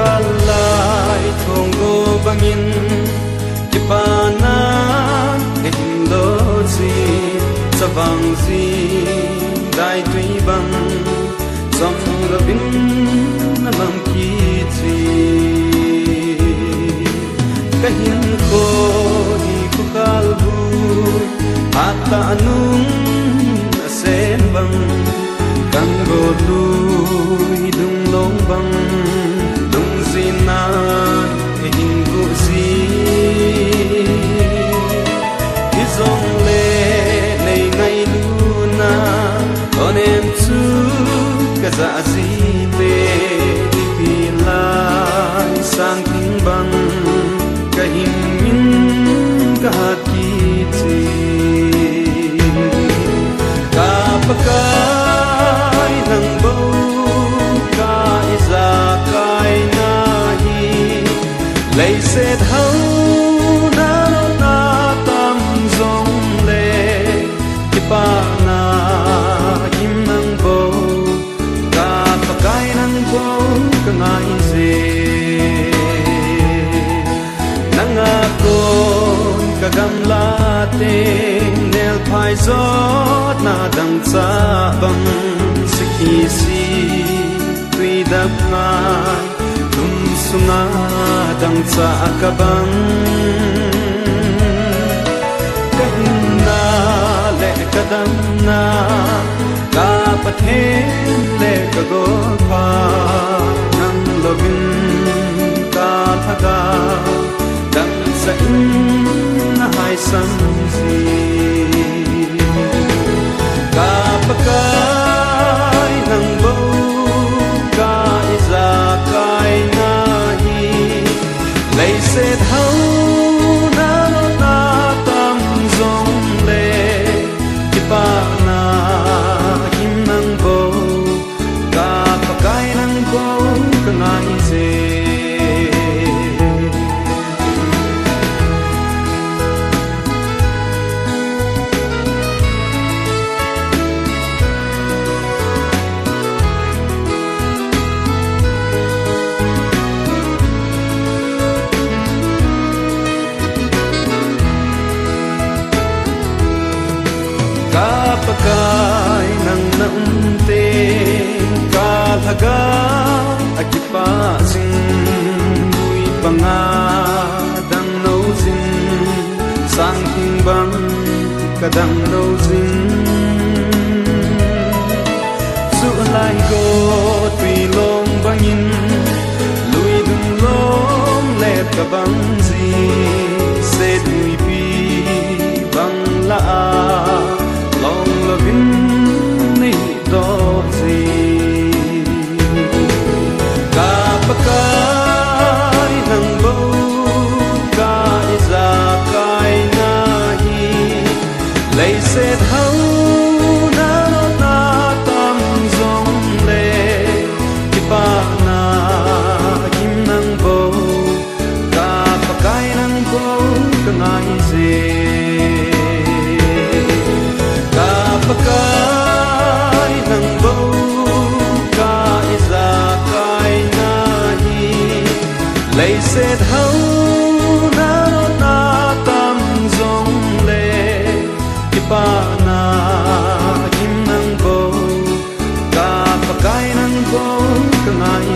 kalai thong go bangin kipana ehin lo zi savang zi dai tui bang som rabin namang ki zi kahin ko hi ko kalbu ata anung asen bang kan go lui dung long bang dung zina ehin go zi izong le nei ngai luna onem chu kaza zi te dipilai sang ting bang kahing min kahat ki chi kapakai nang bo ka iza kai nahi lei se thau na na tam zong le kipa na im nang bo kapakai nang bo ka ngai se nang ako kagam la te nel phai zot na dang cha bang sikhi si tui dap na tum sunga dang cha ka bang kahim na le kadam na ka pathen le ka go pha nang lovin ka thaga dang sa na hai sam si kapakai nang bo ka iza kai nahi lei se thau na na tam zong le kipa na im nang bo kapakai nang bo ka ngai se kapakai nang naunte kalhaga akipa sing bui panga dang no zin sang king bang kadang no zin su lai go tui long bangin lui dung long let ka bang zi se tui pi bang la long lovin ni do zi kapakai nang bo ka iza kai nahi lei se thau na na tam zong le kipa na kim nang bo kapakai nang bo ka ngai se kapakai nang bo ka iza kai nahi lei se thau na na tam zong le kipa na kim nang bo kapakai nang bo ka ngai